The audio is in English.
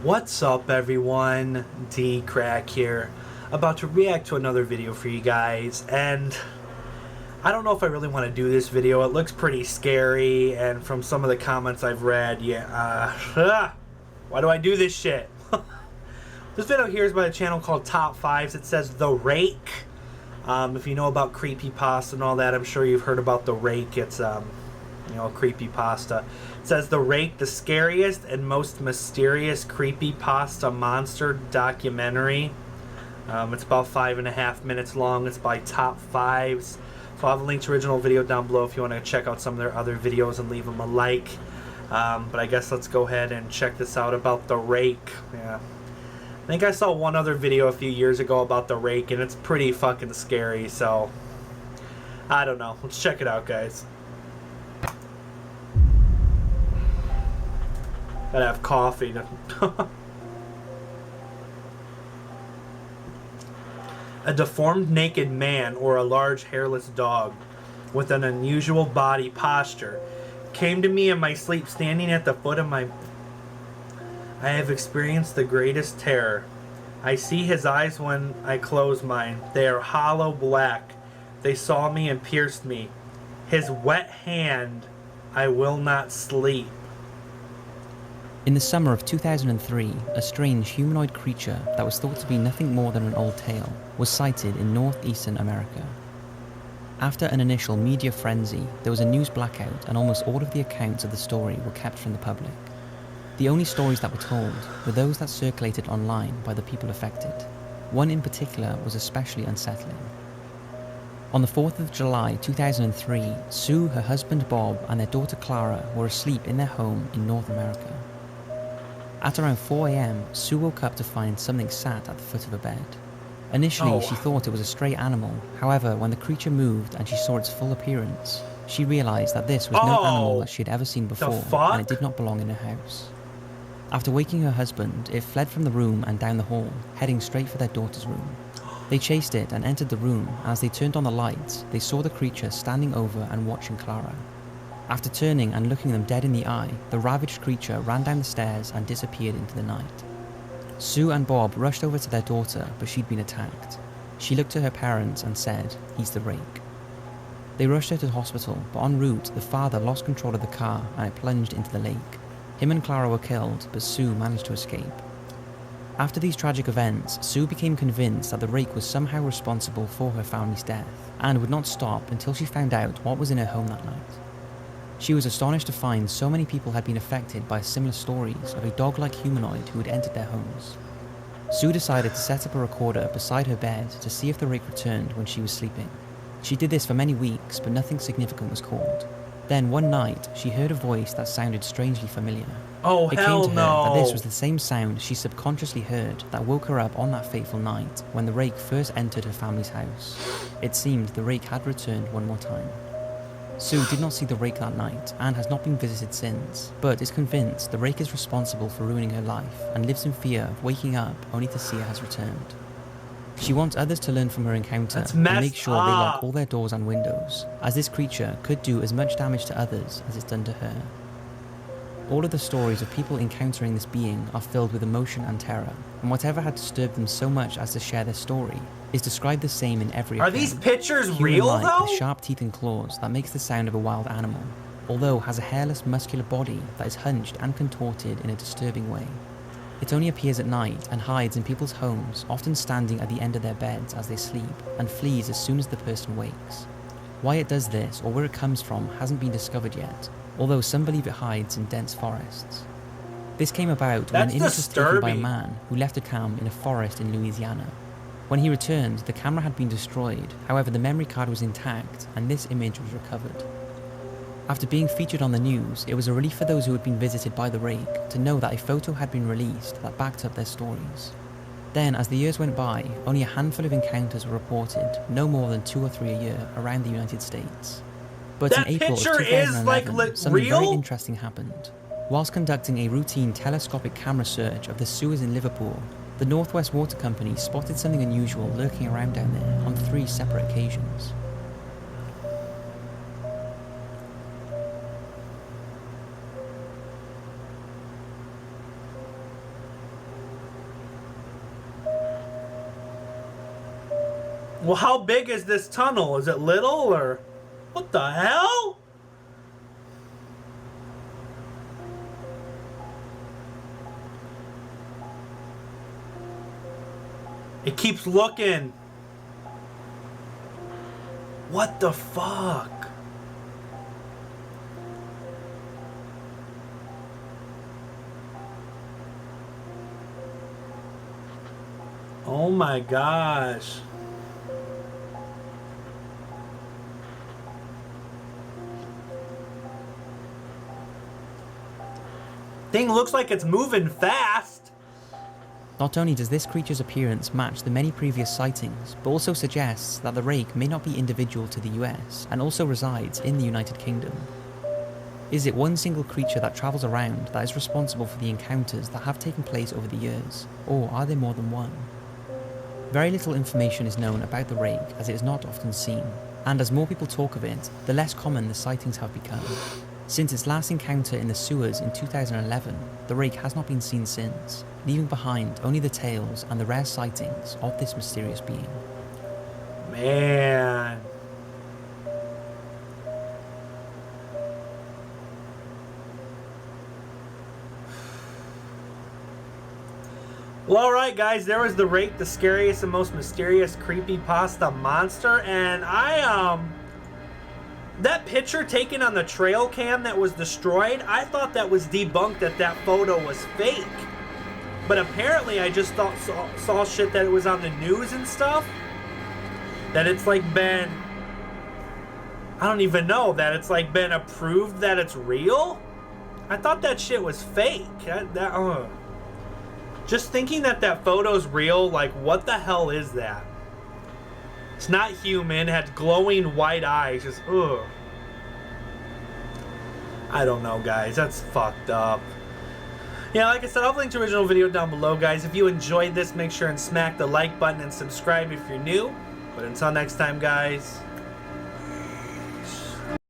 What's up everyone, D-Crack here, about to react to another video for you guys, and I don't know if I really want to do this video. It looks pretty scary, and from some of the comments I've read, why do I do this shit? This video here is by a channel called Top Fives. It says The Rake. If you know about Creepypasta and all that, I'm sure you've heard about The Rake. It's Creepypasta. It says The Rake, the scariest and most mysterious creepypasta monster documentary. It's about 5.5 minutes long. It's by Top Fives. So I'll have a link to original video down below if you want to check out some of their other videos and leave them a like. But I guess let's go ahead and check this out about The Rake. Yeah. I think I saw one other video a few years ago about The Rake, and it's pretty fucking scary, so I don't know. Let's check it out, guys. Gotta have coffee. A deformed naked man or a large hairless dog with an unusual body posture came to me in my sleep, standing at the foot of my... I have experienced the greatest terror. I see his eyes when I close mine. They are hollow black. They saw me and pierced me. His wet hand, I will not sleep. In the summer of 2003, a strange humanoid creature that was thought to be nothing more than an old tale was sighted in northeastern America. After an initial media frenzy, there was a news blackout and almost all of the accounts of the story were kept from the public. The only stories that were told were those that circulated online by the people affected. One in particular was especially unsettling. On the 4th of July 2003, Sue, her husband Bob, and their daughter Clara were asleep in their home in North America. At around 4 a.m, Sue woke up to find something sat at the foot of her bed. Initially, she thought it was a stray animal. However, when the creature moved and she saw its full appearance, she realized that this was no animal that she had ever seen before, and it did not belong in her house. After waking her husband, it fled from the room and down the hall, heading straight for their daughter's room. They chased it and entered the room. As they turned on the lights, they saw the creature standing over and watching Clara. After turning and looking them dead in the eye, the ravaged creature ran down the stairs and disappeared into the night. Sue and Bob rushed over to their daughter, but she'd been attacked. She looked to her parents and said, "He's the Rake." They rushed her to the hospital, but en route, the father lost control of the car and it plunged into the lake. Him and Clara were killed, but Sue managed to escape. After these tragic events, Sue became convinced that the Rake was somehow responsible for her family's death, and would not stop until she found out what was in her home that night. She was astonished to find so many people had been affected by similar stories of a dog-like humanoid who had entered their homes. Sue decided to set up a recorder beside her bed to see if the Rake returned when she was sleeping. She did this for many weeks, but nothing significant was called. Then one night, she heard a voice that sounded strangely familiar. It came to her that this was the same sound she subconsciously heard that woke her up on that fateful night when the Rake first entered her family's house. It seemed the Rake had returned one more time. Sue did not see the Rake that night and has not been visited since, but is convinced the Rake is responsible for ruining her life and lives in fear of waking up only to see her has returned. She wants others to learn from her encounter and make sure they lock all their doors and windows, as this creature could do as much damage to others as it's done to her. All of the stories of people encountering this being are filled with emotion and terror, and whatever had disturbed them so much as to share their story is described the same in every account. Are these pictures Human-like, real though? with sharp teeth and claws that makes the sound of a wild animal, although has a hairless muscular body that is hunched and contorted in a disturbing way. It only appears at night and hides in people's homes, often standing at the end of their beds as they sleep, and flees as soon as the person wakes. Why it does this, or where it comes from, hasn't been discovered yet, although some believe it hides in dense forests. This came about when an image was taken by a man who left a cam in a forest in Louisiana. When he returned, the camera had been destroyed, however the memory card was intact, and this image was recovered. After being featured on the news, it was a relief for those who had been visited by the Rake to know that a photo had been released that backed up their stories. Then, as the years went by, only a handful of encounters were reported, no more than 2 or 3 a year, around the United States. But in April of 2011, something very interesting happened. Whilst conducting a routine telescopic camera search of the sewers in Liverpool, the Northwest Water Company spotted something unusual lurking around down there on 3 separate occasions. Well, how big is this tunnel? Is it little or... What the hell? It keeps looking. What the fuck? Oh my gosh. Thing looks like it's moving fast. Not only does this creature's appearance match the many previous sightings, but also suggests that the rake may not be individual to the US and also resides in the United Kingdom. Is it one single creature that travels around that is responsible for the encounters that have taken place over the years, or are there more than one? Very little information is known about the rake as it is not often seen, and as more people talk of it, the less common the sightings have become. Since its last encounter in the sewers in 2011, the rake has not been seen since, leaving behind only the tales and the rare sightings of this mysterious being. Man. Well, alright guys, there was the Rake, the scariest and most mysterious creepypasta monster, and that picture taken on the trail cam that was destroyed, I thought that was debunked, that photo was fake. But apparently I just saw shit that it was on the news and stuff, that it's like been, I don't even know, that it's like been approved that it's real? I thought that shit was fake. Just thinking that photo's real, like, what the hell is that? It's not human, it had glowing white eyes, just, ugh. I don't know, guys, that's fucked up. Yeah, like I said, I'll link to the original video down below, guys. If you enjoyed this, make sure and smack the like button and subscribe if you're new. But until next time, guys,